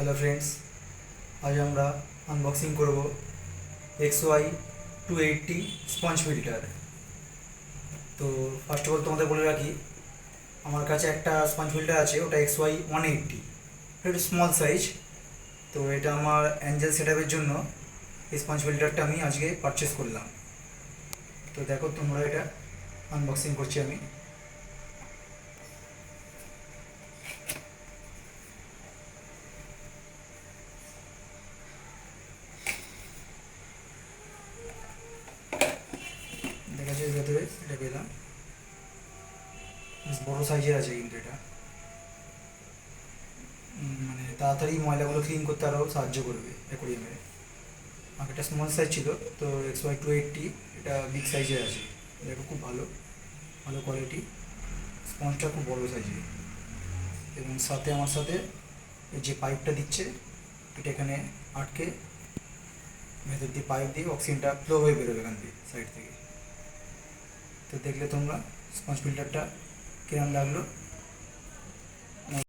Hello friends, আজ আমরা unboxing করব XY 280 স্পঞ্জ ফিল্টার। তো ফার্স্ট অফ অল তোমাদের বলে রাখি, আমার কাছে একটা স্পঞ্জ ফিল্টার আছে, ওটা XY 180, একটু স্মল সাইজ। তো এটা আমার অ্যাঞ্জেল সেটআপের জন্য এই স্পঞ্জ ফিল্টারটা আমি আজকে পারচেস করলাম। তো দেখো তোমরা, এটা আনবক্সিং করছি আমি। দেখা যায় ভেতরে এটা পেলাম, বেশ বড়ো সাইজের আছে কিন্তু এটা। মানে তাড়াতাড়ি ময়লাগুলো ক্লিন করতে আরও সাহায্য করবে অ্যাকোরিয়ামে। আমার একটা স্মল সাইজ ছিল, তো XY 280 এটা বিগ সাইজের আছে। দেখো খুব ভালো ভালো কোয়ালিটি, স্পঞ্জটা খুব বড়ো সাইজের। এবং সাথে আমার সাথে এই যে পাইপটা দিচ্ছে, এটা এখানে আটকে ভেতর দিয়ে পাইপ দিয়ে অক্সিজেনটা ফ্লো হয়ে বেরোবে এখান দিয়ে সাইড থেকে। তো দেখলে তোমরা স্পঞ্জ ফিল্টারটা কিরম লাগলো।